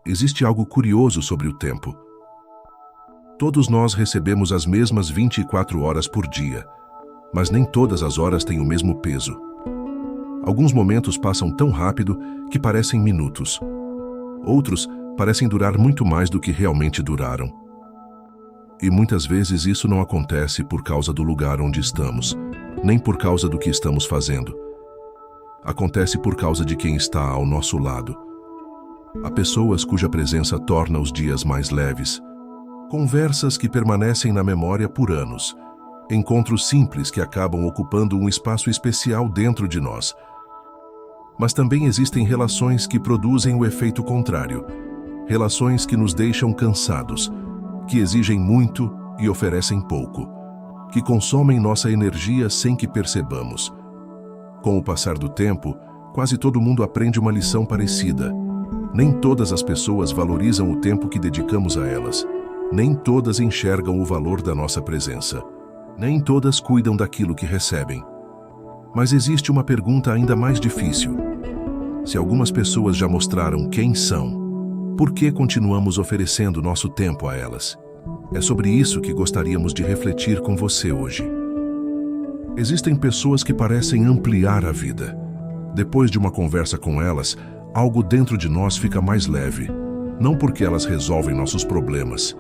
existe algo curioso sobre o tempo. Todos nós recebemos as mesmas 24 horas por dia, mas nem todas as horas têm o mesmo peso. Alguns momentos passam tão rápido que parecem minutos. Outros parecem durar muito mais do que realmente duraram. E muitas vezes isso não acontece por causa do lugar onde estamos, nem por causa do que estamos fazendo. Acontece por causa de quem está ao nosso lado. Há pessoas cuja presença torna os dias mais leves. Conversas que permanecem na memória por anos. Encontros simples que acabam ocupando um espaço especial dentro de nós. Mas também existem relações que produzem o efeito contrário. Relações que nos deixam cansados, que exigem muito e oferecem pouco, que consomem nossa energia sem que percebamos. Com o passar do tempo, quase todo mundo aprende uma lição parecida. Nem todas as pessoas valorizam o tempo que dedicamos a elas. Nem todas enxergam o valor da nossa presença. Nem todas cuidam daquilo que recebem. Mas existe uma pergunta ainda mais difícil. Se algumas pessoas já mostraram quem são, por que continuamos oferecendo nosso tempo a elas? É sobre isso que gostaríamos de refletir com você hoje. Existem pessoas que parecem ampliar a vida. Depois de uma conversa com elas, algo dentro de nós fica mais leve. Não porque elas resolvem nossos problemas,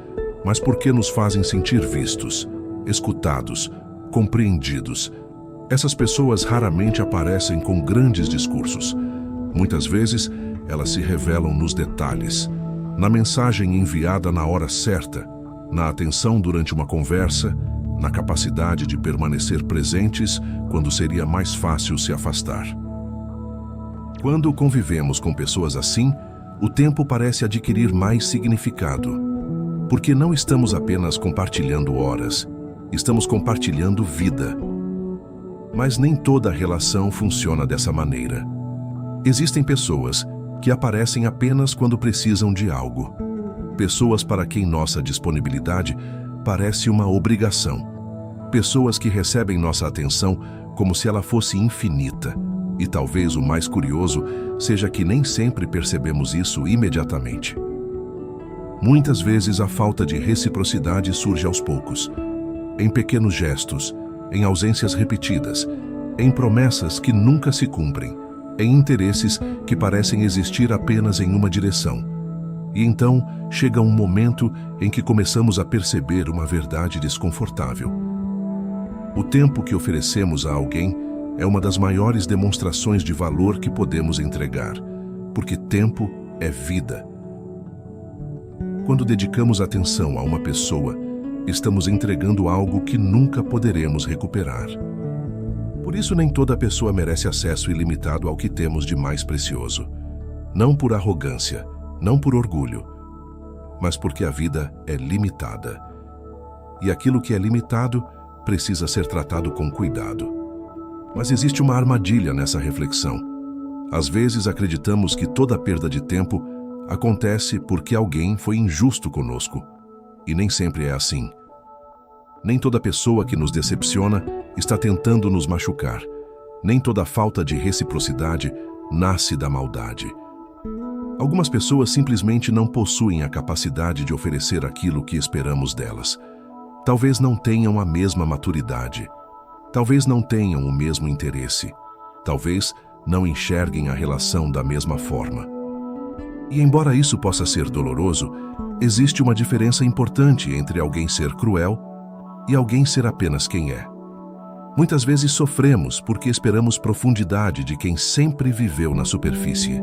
mas porque nos fazem sentir vistos, escutados, compreendidos. Essas pessoas raramente aparecem com grandes discursos. Muitas vezes, elas se revelam nos detalhes, na mensagem enviada na hora certa, na atenção durante uma conversa, na capacidade de permanecer presentes quando seria mais fácil se afastar. Quando convivemos com pessoas assim, o tempo parece adquirir mais significado, porque não estamos apenas compartilhando horas, estamos compartilhando vida. Mas nem toda relação funciona dessa maneira. Existem pessoas que aparecem apenas quando precisam de algo. Pessoas para quem nossa disponibilidade parece uma obrigação. Pessoas que recebem nossa atenção como se ela fosse infinita. E talvez o mais curioso seja que nem sempre percebemos isso imediatamente. Muitas vezes a falta de reciprocidade surge aos poucos, em pequenos gestos, em ausências repetidas, em promessas que nunca se cumprem, em interesses que parecem existir apenas em uma direção. E então chega um momento em que começamos a perceber uma verdade desconfortável. O tempo que oferecemos a alguém é uma das maiores demonstrações de valor que podemos entregar, porque tempo é vida. Quando dedicamos atenção a uma pessoa, estamos entregando algo que nunca poderemos recuperar. Por isso, nem toda pessoa merece acesso ilimitado ao que temos de mais precioso. Não por arrogância, não por orgulho, mas porque a vida é limitada. E aquilo que é limitado precisa ser tratado com cuidado. Mas existe uma armadilha nessa reflexão. Às vezes acreditamos que toda perda de tempo acontece porque alguém foi injusto conosco. E nem sempre é assim. Nem toda pessoa que nos decepciona está tentando nos machucar. Nem toda falta de reciprocidade nasce da maldade. Algumas pessoas simplesmente não possuem a capacidade de oferecer aquilo que esperamos delas. Talvez não tenham a mesma maturidade. Talvez não tenham o mesmo interesse. Talvez não enxerguem a relação da mesma forma. E embora isso possa ser doloroso, existe uma diferença importante entre alguém ser cruel e alguém ser apenas quem é. Muitas vezes sofremos porque esperamos profundidade de quem sempre viveu na superfície.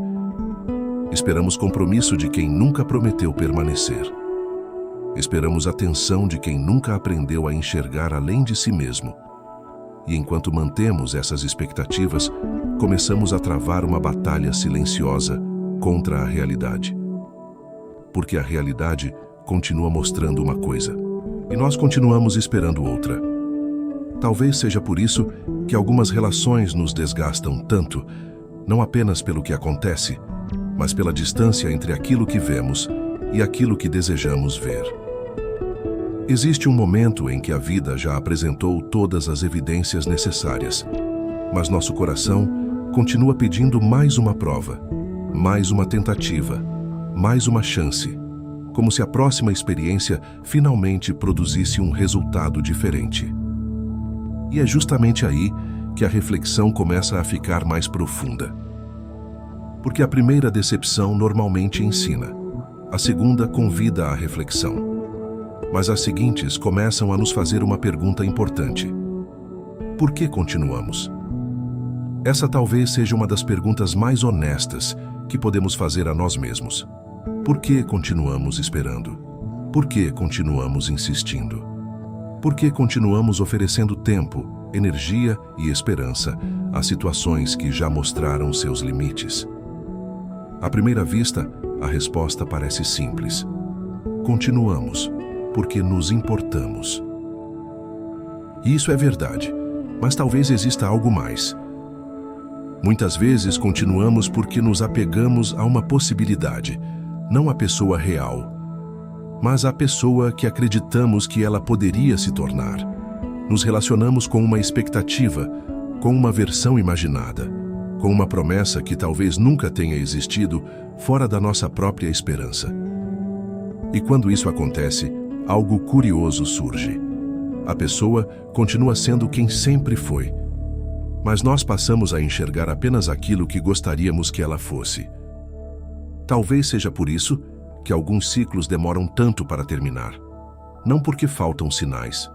Esperamos compromisso de quem nunca prometeu permanecer. Esperamos atenção de quem nunca aprendeu a enxergar além de si mesmo. E enquanto mantemos essas expectativas, começamos a travar uma batalha silenciosa contra a realidade. Porque a realidade continua mostrando uma coisa, e nós continuamos esperando outra. Talvez seja por isso que algumas relações nos desgastam tanto, não apenas pelo que acontece, mas pela distância entre aquilo que vemos e aquilo que desejamos ver. Existe um momento em que a vida já apresentou todas as evidências necessárias, mas nosso coração continua pedindo mais uma prova, mais uma tentativa, mais uma chance, como se a próxima experiência finalmente produzisse um resultado diferente. E é justamente aí que a reflexão começa a ficar mais profunda. Porque a primeira decepção normalmente ensina, a segunda convida à reflexão. Mas as seguintes começam a nos fazer uma pergunta importante: por que continuamos? Essa talvez seja uma das perguntas mais honestas que podemos fazer a nós mesmos. Por que continuamos esperando? Por que continuamos insistindo? Por que continuamos oferecendo tempo, energia e esperança a situações que já mostraram seus limites? À primeira vista, a resposta parece simples. Continuamos porque nos importamos. E isso é verdade, mas talvez exista algo mais. Muitas vezes continuamos porque nos apegamos a uma possibilidade, não à pessoa real, mas à pessoa que acreditamos que ela poderia se tornar. Nos relacionamos com uma expectativa, com uma versão imaginada, com uma promessa que talvez nunca tenha existido fora da nossa própria esperança. E quando isso acontece, algo curioso surge. A pessoa continua sendo quem sempre foi, mas nós passamos a enxergar apenas aquilo que gostaríamos que ela fosse. Talvez seja por isso que alguns ciclos demoram tanto para terminar. Não porque faltam sinais.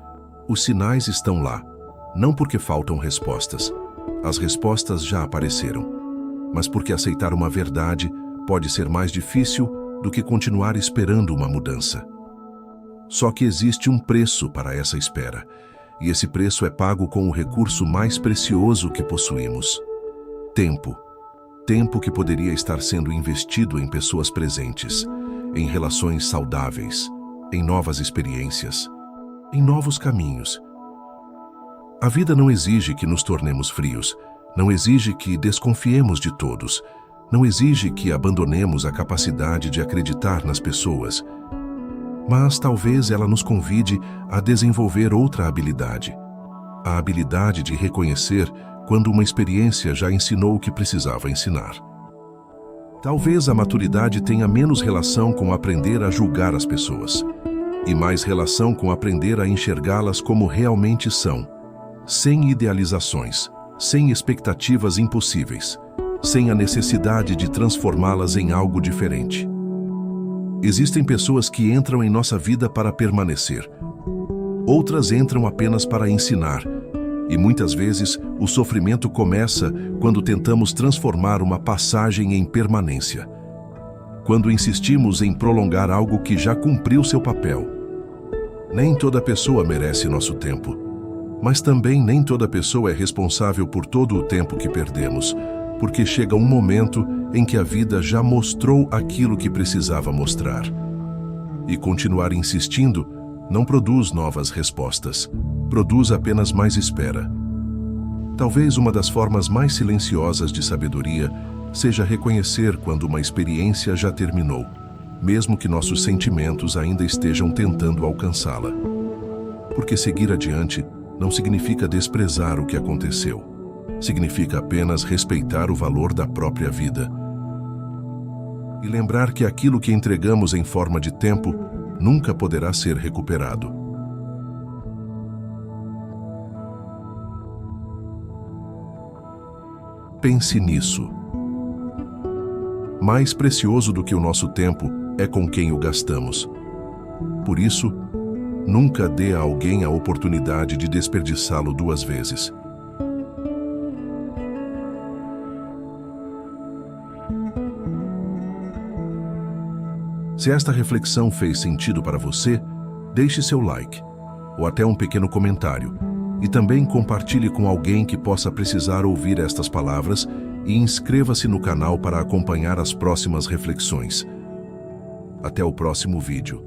Os sinais estão lá. Não porque faltam respostas. As respostas já apareceram. Mas porque aceitar uma verdade pode ser mais difícil do que continuar esperando uma mudança. Só que existe um preço para essa espera, e esse preço é pago com o recurso mais precioso que possuímos: tempo. Tempo que poderia estar sendo investido em pessoas presentes, em relações saudáveis, em novas experiências, em novos caminhos. A vida não exige que nos tornemos frios, não exige que desconfiemos de todos, não exige que abandonemos a capacidade de acreditar nas pessoas. Mas talvez ela nos convide a desenvolver outra habilidade. A habilidade de reconhecer quando uma experiência já ensinou o que precisava ensinar. Talvez a maturidade tenha menos relação com aprender a julgar as pessoas, e mais relação com aprender a enxergá-las como realmente são, sem idealizações, sem expectativas impossíveis, sem a necessidade de transformá-las em algo diferente. Existem pessoas que entram em nossa vida para permanecer. Outras entram apenas para ensinar. E muitas vezes o sofrimento começa quando tentamos transformar uma passagem em permanência. Quando insistimos em prolongar algo que já cumpriu seu papel. Nem toda pessoa merece nosso tempo. Mas também nem toda pessoa é responsável por todo o tempo que perdemos, porque chega um momento em que a vida já mostrou aquilo que precisava mostrar. E continuar insistindo não produz novas respostas, produz apenas mais espera. Talvez uma das formas mais silenciosas de sabedoria seja reconhecer quando uma experiência já terminou, mesmo que nossos sentimentos ainda estejam tentando alcançá-la. Porque seguir adiante não significa desprezar o que aconteceu. Significa apenas respeitar o valor da própria vida. E lembrar que aquilo que entregamos em forma de tempo nunca poderá ser recuperado. Pense nisso. Mais precioso do que o nosso tempo é com quem o gastamos. Por isso, nunca dê a alguém a oportunidade de desperdiçá-lo duas vezes. Se esta reflexão fez sentido para você, deixe seu like, ou até um pequeno comentário, e também compartilhe com alguém que possa precisar ouvir estas palavras e inscreva-se no canal para acompanhar as próximas reflexões. Até o próximo vídeo.